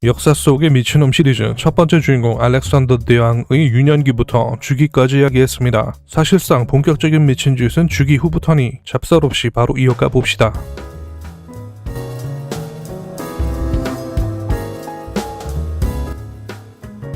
역사 속의 미친놈 시리즈 첫 번째 주인공 알렉산더 대왕의 유년기부터 주기까지 이야기했습니다. 사실상 본격적인 미친 짓은 주기 후부터니 잡설 없이 바로 이어가 봅시다.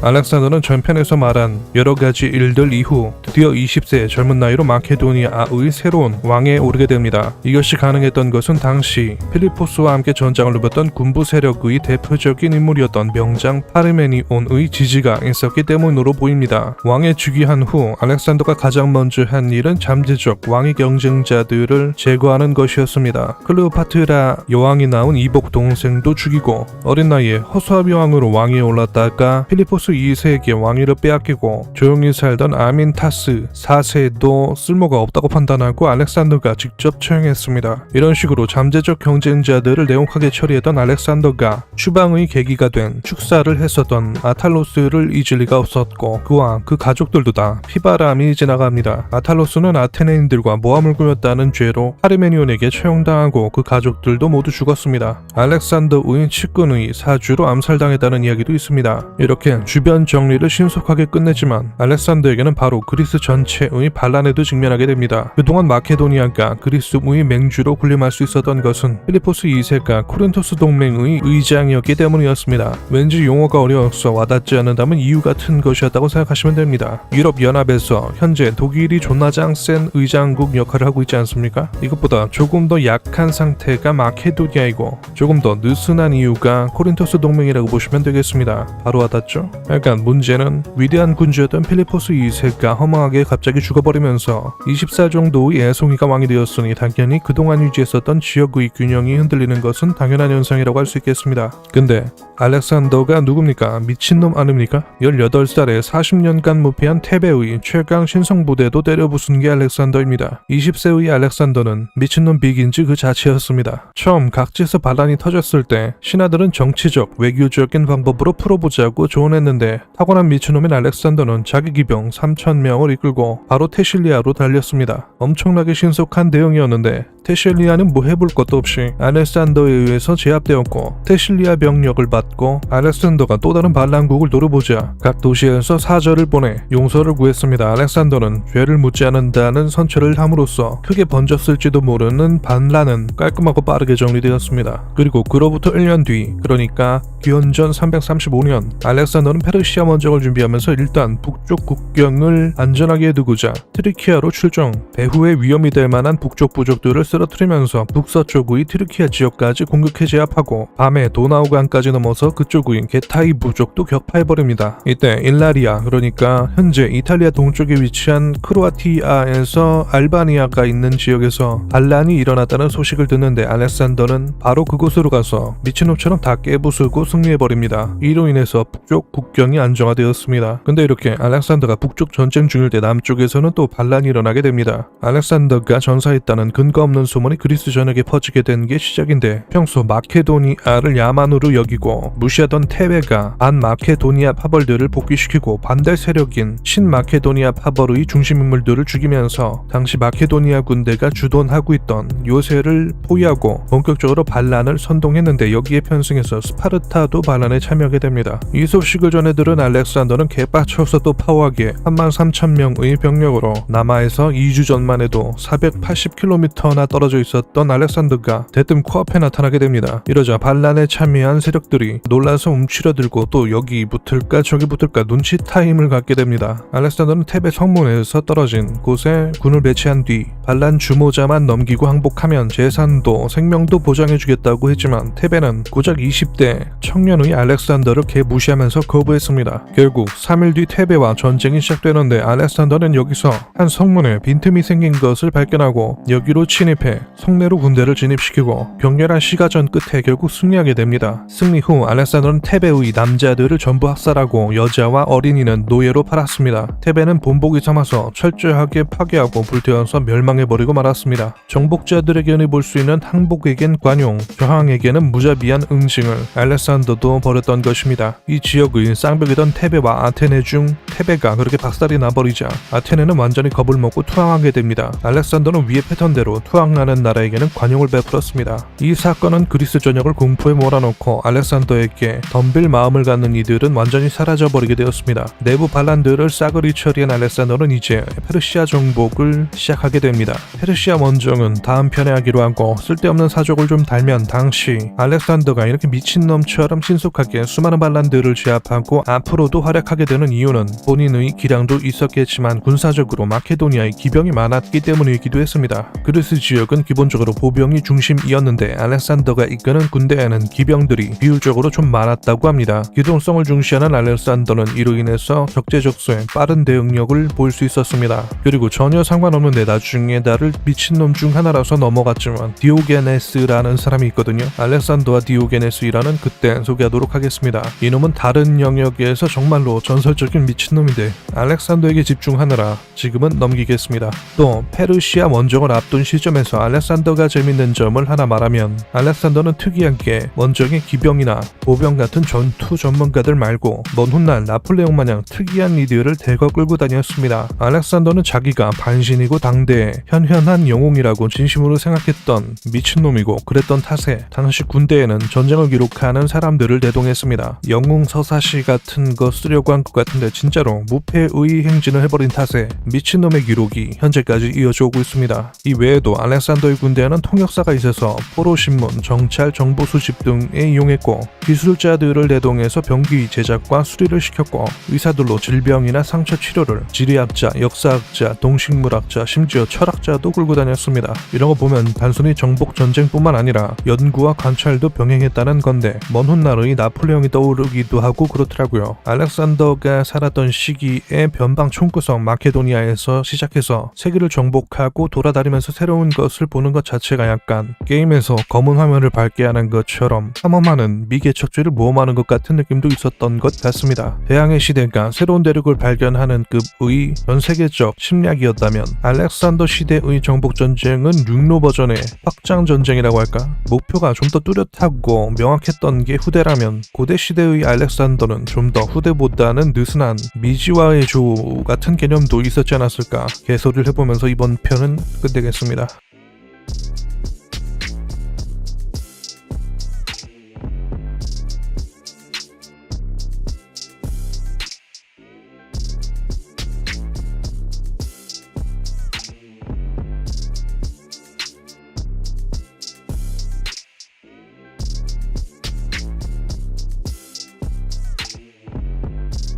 알렉산더는 전편에서 말한 여러가지 일들 이후 드디어 20세의 젊은 나이로 마케도니아의 새로운 왕에 오르게 됩니다. 이것이 가능했던 것은 당시 필리포스와 함께 전장을 누볐던 군부 세력의 대표적인 인물이었던 명장 파르메니온의 지지가 있었기 때문으로 보입니다. 왕에 즉위한 후 알렉산더가 가장 먼저 한 일은 잠재적 왕위 경쟁자들을 제거하는 것이었습니다. 클레오파트라 여왕이 낳은 이복 동생도 죽이고 어린 나이에 허수아비 왕으로 왕위에 올랐다가 필리포스 2세에게 왕위를 빼앗기고 조용히 살던 아민타스 4세도 쓸모가 없다고 판단하고 알렉산더가 직접 처형했습니다. 이런 식으로 잠재적 경쟁자들을 내용하게 처리했던 알렉산더가 추방의 계기가 된 축사를 했었던 아탈로스를 잊을 리가 없었고 그와 그 가족들도 다 피바람이 지나갑니다. 아탈로스는 아테네인들과 모함을 꾸몄다는 죄로 파르메니온에게 처형당하고 그 가족들도 모두 죽었습니다. 알렉산더의 측근의 사주로 암살당했다는 이야기도 있습니다. 이렇게 주변 정리를 신속하게 끝내지만 알렉산더에게는 바로 그리스 전체의 반란에도 직면하게 됩니다. 그동안 마케도니아가 그리스의 맹주로 군림할 수 있었던 것은 필리포스 2세가 코린토스 동맹의 의장이었기 때문이었습니다. 왠지 용어가 어려워서 와닿지 않는다면 이유 같은 것이었다고 생각하시면 됩니다. 유럽연합에서 현재 독일이 존나장 센 의장국 역할을 하고 있지 않습니까? 이것보다 조금 더 약한 상태가 마케도니아이고 조금 더 느슨한 이유가 코린토스 동맹이라고 보시면 되겠습니다. 바로 와닿죠? 약간 문제는 위대한 군주였던 필리포스 2세가 허망하게 갑자기 죽어버리면서 24 정도의 애송이가 왕이 되었으니 당연히 그동안 유지했었던 지역의 균형이 흔들리는 것은 당연한 현상이라고 할 수 있겠습니다. 근데 알렉산더가 누굽니까? 미친놈 아닙니까? 18살에 40년간 무패한 테베의 최강 신성부대도 때려부순 게 알렉산더입니다. 20세의 알렉산더는 미친놈 비긴즈 그 자체였습니다. 처음 각지에서 반란이 터졌을 때 신하들은 정치적, 외교적인 방법으로 풀어보자고 조언했는데 타고난 미친놈인 알렉산더는 자기 기병 3,000명을 이끌고 바로 테실리아로 달렸습니다. 엄청나게 신속한 대응이었는데 테실리아는 뭐 해볼 것도 없이 알렉산더에 의해서 제압되었고 테실리아 병력을 받고 알렉산더가 또 다른 반란국을 노려보자 각 도시에서 사절을 보내 용서를 구했습니다. 알렉산더는 죄를 묻지 않는다는 선처를 함으로써 크게 번졌을지도 모르는 반란은 깔끔하고 빠르게 정리되었습니다. 그리고 그로부터 1년 뒤, 그러니까 기원전 335년 알렉산더는 페르시아 원정을 준비하면서 일단 북쪽 국경을 안전하게 두고자 트리키아로 출정, 배후에 위험이 될 만한 북쪽 부족들을 쓰러뜨리면서 북서쪽의 트리키아 지역까지 공격해 제압하고 밤에 도나우강까지 넘어서 그쪽의 게타이 부족도 격파해버립니다. 이때 일라리아, 그러니까 현재 이탈리아 동쪽에 위치한 크로아티아에서 알바니아가 있는 지역에서 반란이 일어났다는 소식을 듣는데 알렉산더는 바로 그곳으로 가서 미친놈처럼 다 깨부수고 승리해버립니다. 이로 인해서 북쪽 국경이 안정화되었습니다. 근데 이렇게 알렉산더가 북쪽 전쟁 중일 때 남쪽에서는 또 반란이 일어나게 됩니다. 알렉산더가 전사했다는 근거 없는 소문이 그리스 전역에 퍼지게 된 게 시작인데 평소 마케도니아를 야만으로 여기고 무시하던 테베가 반마케도니아 파벌들을 복귀시키고 반대 세력인 신마케도니아 파벌의 중심인물들을 죽이면서 당시 마케도니아 군대가 주둔하고 있던 요새를 포위하고 본격적으로 반란을 선동했는데 여기에 편승해서 스파르타도 반란에 참여하게 됩니다. 이 소식을 전해 들은 알렉산더는 개빡쳐서 또 파워하게 33,000명의 병력으로 남하에서 2주 전만 해도 480km나 떨어져 있었던 알렉산더가 대뜸 코앞에 나타나게 됩니다. 이러자 반란에 참여한 세력들이 놀라서 움츠려들고 또 여기 붙을까 저기 붙을까 눈치 타임을 갖게 됩니다. 알렉산더는 테베 성문에서 떨어진 곳에 군을 배치한 뒤 반란 주모자만 넘기고 항복하면 재산도 생명도 보장해주겠다고 했지만 테베는 고작 20대 청년의 알렉산더를 개무시하면서 거부했습니다. 결국 3일 뒤 테베와 전쟁이 시작되는데 알렉산더는 여기서 한 성문에 빈틈이 생긴 것을 발견하고 여기로 침입해 성내로 군대를 진입시키고 격렬한 시가전 끝에 결국 승리하게 됩니다. 승리 후 알렉산더는 테베의 남자들을 전부 학살하고 여자와 어린이는 노예로 팔았습니다. 테베는 본보기 삼아서 철저하게 파괴하고 불태워서 멸망해버리고 말았습니다. 정복자들에게는 볼 수 있는 항복에겐 관용, 저항에게는 무자비한 응징을 알렉산더도 벌였던 것입니다. 이 지역의 쌍벽이던 테베와 아테네 중 테베가 그렇게 박살이 나버리자 아테네는 완전히 겁을 먹고 투항하게 됩니다. 알렉산더는 위의 패턴대로 투항하는 나라에게는 관용을 베풀었습니다. 이 사건은 그리스 전역을 공포에 몰아넣고 알렉산더에게 덤빌 마음을 갖는 이들은 완전히 사라져버리게 되었습니다. 내부 반란들을 싸그리 처리한 알렉산더는 이제 페르시아 정복을 시작하게 됩니다. 페르시아 원정은 다음 편에 하기로 하고 쓸데없는 사족을 좀 달면 당시 알렉산더가 이렇게 미친놈처럼 신속하게 수많은 반란들을 제압하고 앞으로도 활약하게 되는 이유는 본인의 기량도 있었겠지만 군사적으로 마케도니아의 기병이 많았기 때문이기도 했습니다. 그리스 지역은 기본적으로 보병이 중심이었는데 알렉산더가 이끄는 군대에는 기병들이 비율적으로 좀 많았다고 합니다. 기동성을 중시하는 알렉산더는 이로 인해서 적재적소에 빠른 대응력을 보일 수 있었습니다. 그리고 전혀 상관없는데 나중에 나를 미친놈 중 하나라서 넘어갔지만 디오게네스라는 사람이 있거든요. 알렉산더와 디오게네스이라는 그때 소개하도록 하겠습니다. 이놈은 다른 영역에서 정말로 전설적인 미친놈인데 알렉산더에게 집중하느라 지금은 넘기겠습니다. 또 페르시아 원정을 앞둔 시점에서 알렉산더가 재밌는 점을 하나 말하면 알렉산더는 특이하게 원정의 기병이나 보병 같은 전투 전문가들 말고 먼 훗날 나폴레옹 마냥 특이한 이들을 대거 끌고 다녔습니다. 알렉산더는 자기가 반신이고 당대의 현현한 영웅이라고 진심으로 생각했던 미친놈이고 그랬던 탓에 당시 군대에는 전쟁을 기록하는 사람들을 대동했습니다. 영웅 서사시 같은 거 쓰려고 한 것 같은데 진짜로 무패의 행진을 해버린 탓에 미친놈의 기록이 현재까지 이어져 오고 있습니다. 이 외에도 알렉산더의 군대에는 통역사가 있어서 포로신문, 정찰, 정보 수집 등에 이용했고 기술자들을 대동해서 병기 제작과 수리를 시켰고 의사들로 질병이나 상처 치료를 지리학자, 역사학자, 동식물학자, 심지어 철학자도 끌고 다녔습니다. 이런 거 보면 단순히 정복 전쟁뿐만 아니라 연구와 관찰도 병행했다는 건데 먼 훗날의 나폴레옹이 떠오르기도 하고 그렇더라고요. 알렉산더가 살았던 시기에 변방 총구성 마케도니아에서 시작해서 세계를 정복하고 돌아다니면서 새로운 것을 보는 것 자체가 약간 게임에서 검은 화면을 밝게 하는 것처럼 탐험하는 미개척죄를 모험하는 것 같은 느낌도 있었던 것 같습니다. 대항해 시대가 새로운 대륙을 발견하는 급의 전 세계적 침략이었다면 알렉산더 시대의 정복 전쟁은 육로 버전의 확장 전쟁이라고 할까? 목표가 좀 더 뚜렷하고 명확했던 게 후대라면 고대 시대의 알렉산더는 좀 더 후대보다는 느슨한 미지와의 조 같은 개념도 있었지 않았을까? 개소리를 해보면서 이번 편은 끝내겠습니다.